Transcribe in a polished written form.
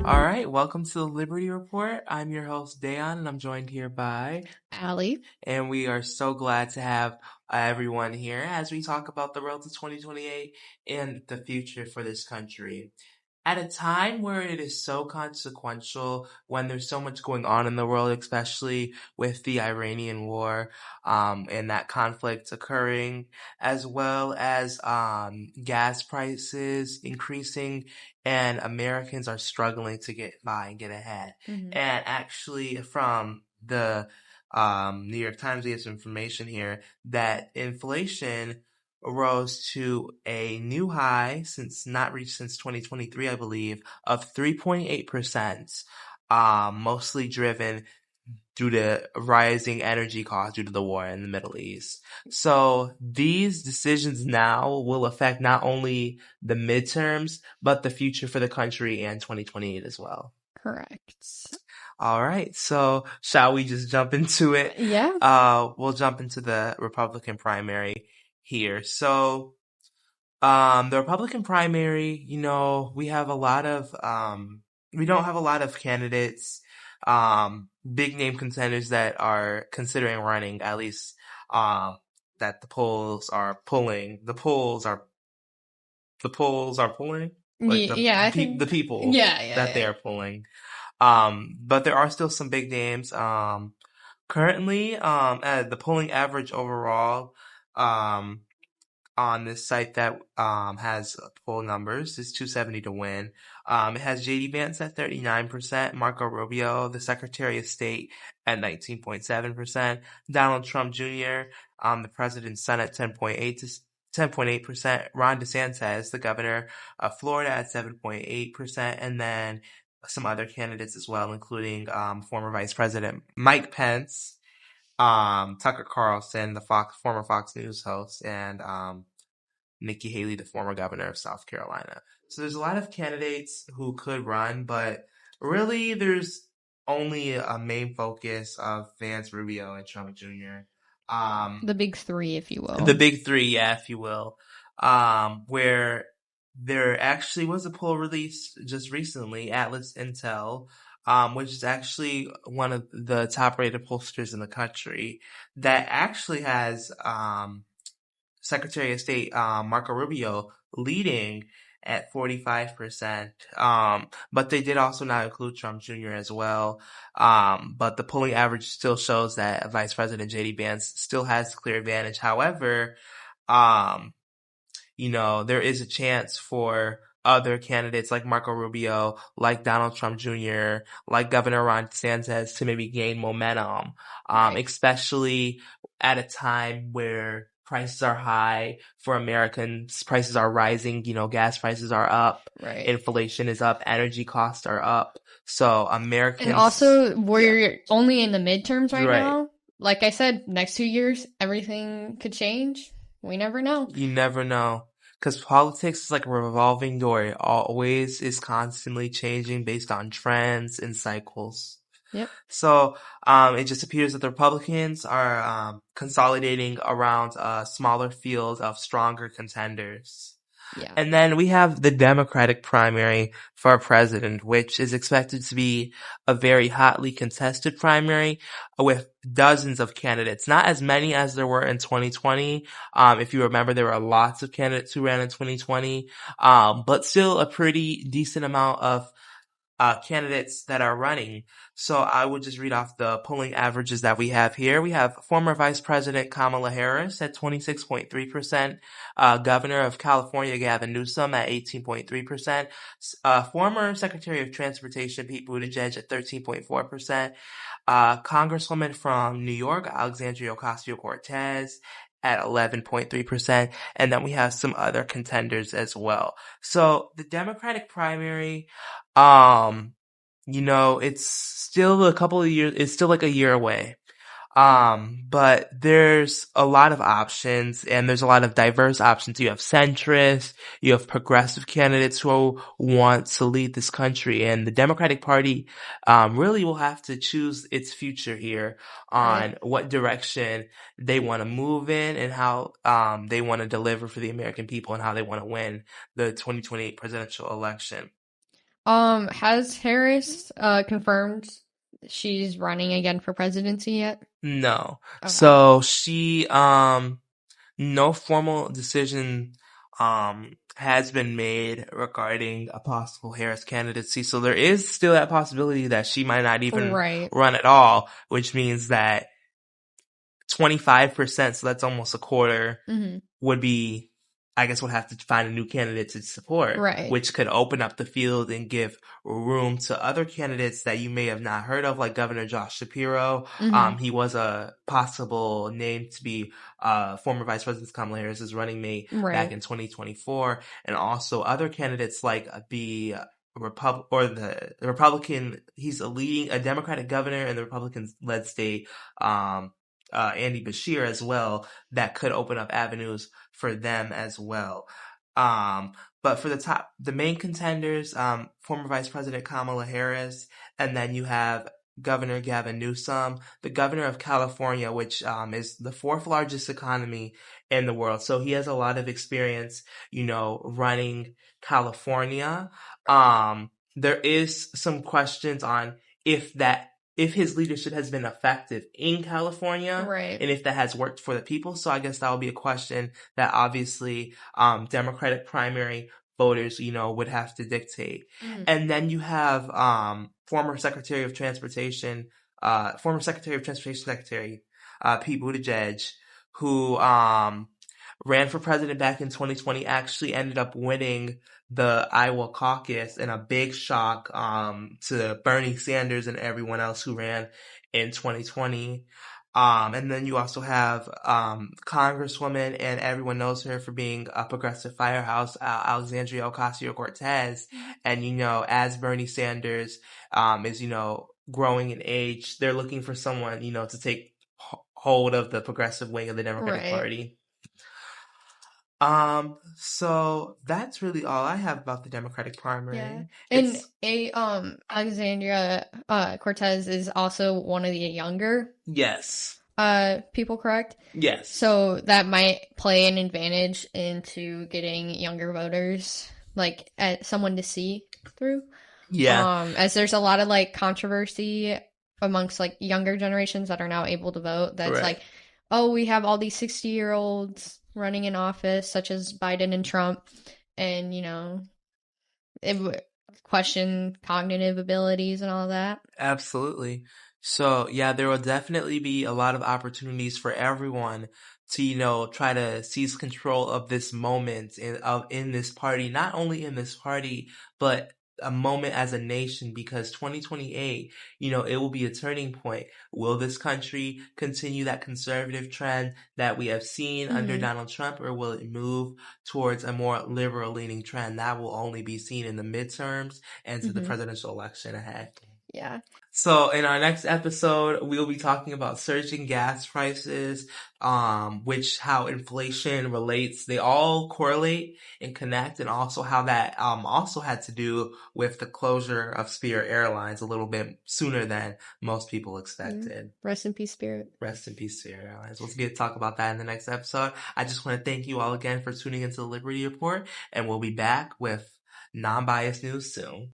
All right, welcome to the Liberty Report. I'm your host, Dayon, and I'm joined here by Aly. and we are so glad to have everyone here as we talk about the road to 2028 and the future for this country. At a time where it is so consequential, when there's so much going on in the world, especially with the Iranian war, and that conflict occurring, as well as gas prices increasing, and Americans are struggling to get by and get ahead. Mm-hmm. And actually, from the New York Times, we have some information here that inflation rose to a new high since not reached since 2023, I believe, of 3.8%, mostly driven due to rising energy costs due to the war in the Middle East. So these decisions now will affect not only the midterms, but the future for the country and 2028 as well. Correct. All right, so shall we just jump into it? Yeah. We'll jump into the Republican primary here. So, the Republican primary, we have a lot of, we don't have a lot of candidates, big name contenders that are considering running, at least, that the polls are pulling. The polls are pulling, like Yeah, I the think. people Yeah, that they yeah, are pulling. But there are still some big names. Currently, the polling average overall, um, on this site that has poll numbers is 270 to win. It has JD Vance at 39%, Marco Rubio, the Secretary of State, at 19.7%, Donald Trump Jr., the President's son at 10.8%, Ron DeSantis, the Governor of Florida, at 7.8%, and then some other candidates as well, including former Vice President Mike Pence, Tucker Carlson, the former Fox News host, and Nikki Haley, the former governor of South Carolina. So there's a lot of candidates who could run, but really there's only a main focus of Vance, Rubio, and Trump Jr. the big three, if you The will. big three, yeah, if you will, where there actually was a poll released just recently, Atlas Intel, which is actually one of the top rated pollsters in the country, that actually has Secretary of State Marco Rubio leading at 45%. But they did also not include Trump Jr. as well. But the polling average still shows that Vice President JD Vance still has clear advantage. However, um, there is a chance for other candidates like Marco Rubio, like Donald Trump Jr., like Governor Ron DeSantis to maybe gain momentum, Right. especially at a time where prices are high for Americans, prices are rising, gas prices are up, Right. inflation is up, energy costs are up. So And Americans, also, yeah, we're only in the midterms right right. now. Like I said, next 2 years, everything could change. We never know. You never know. Because politics is like a revolving door. It always is constantly changing based on trends and cycles. Yep. So, it just appears that the Republicans are consolidating around a smaller field of stronger contenders. Yeah. And then we have the Democratic primary for president, which is expected to be a very hotly contested primary with dozens of candidates. Not as many as there were in 2020. If you remember, there were lots of candidates who ran in 2020, but still a pretty decent amount of candidates that are running. So I will just read off the polling averages that we have here. We have former Vice President Kamala Harris at 26.3%, Governor of California Gavin Newsom at 18.3%, former Secretary of Transportation Pete Buttigieg at 13.4%, Congresswoman from New York Alexandria Ocasio-Cortez at 11.3%, and then we have some other contenders as well. So the Democratic primary, um, it's still a couple of years, it's still like a year away. But there's a lot of options and there's a lot of diverse options. You have centrists, you have progressive candidates who want to lead this country, and the Democratic Party, really will have to choose its future here Right. on what direction they want to move in and how, they want to deliver for the American people and how they want to win the 2028 presidential election. Has Harris confirmed she's running again for presidency yet? No. Okay. So no formal decision has been made regarding a possible Harris candidacy. So there is still that possibility that she might not even Right. run at all, which means that 25%, so that's almost a quarter, Mm-hmm. would be, I guess we'll have to find a new candidate to support, Right. which could open up the field and give room to other candidates that you may have not heard of, like Governor Josh Shapiro. Mm-hmm. He was a possible name to be former Vice President Kamala Harris's running mate back Right. in 2024, and also other candidates like the the Republican. He's a Democratic governor in the Republican-led state. Andy Bashir as well, that could open up avenues for them as well. Um, but for the main contenders, former Vice President Kamala Harris, and then you have Governor Gavin Newsom, the governor of California, which is the fourth largest economy in the world. So he has a lot of experience, running California. There is some questions on if that if his leadership has been effective in California Right. and if that has worked for the people. So I guess that will be a question that obviously Democratic primary voters, would have to dictate. Mm-hmm. And then you have former Secretary of Transportation Secretary Pete Buttigieg, who ran for president back in 2020, actually ended up winning the Iowa caucus in a big shock to Bernie Sanders and everyone else who ran in 2020. And then you also have Congresswoman, and everyone knows her for being a progressive firehouse, Alexandria Ocasio-Cortez. And, as Bernie Sanders is, growing in age, they're looking for someone, to take hold of the progressive wing of the Democratic Right. Party. So that's really all I have about the Democratic Yeah. primary. And Alexandria Cortez is also one of the younger Yes. people, correct? Yes. So that might play an advantage into getting younger voters, like someone to see through. Yeah. As there's a lot of like controversy amongst like younger generations that are now able to vote. That's Right. like, oh, we have all these 60-year-olds running in office, such as Biden and Trump, and it would question cognitive abilities and all that. Absolutely. So, yeah, there will definitely be a lot of opportunities for everyone to, try to seize control of this moment in this party, not only in this party, but a moment as a nation, because 2028, it will be a turning point. Will this country continue that conservative trend that we have seen under Mm-hmm. Donald Trump, or will it move towards a more liberal leaning trend? That will only be seen in the midterms and to the Mm-hmm. presidential election ahead. Yeah. So in our next episode, we'll be talking about surging gas prices, how inflation relates. They all correlate and connect, and also how that also had to do with the closure of Spirit Airlines a little bit sooner than most people Mm-hmm. expected. Rest in peace, Spirit. Rest in peace, Spirit Airlines. We'll get to talk about that in the next episode. I just want to thank you all again for tuning into the Liberty Report, and we'll be back with non-biased news soon.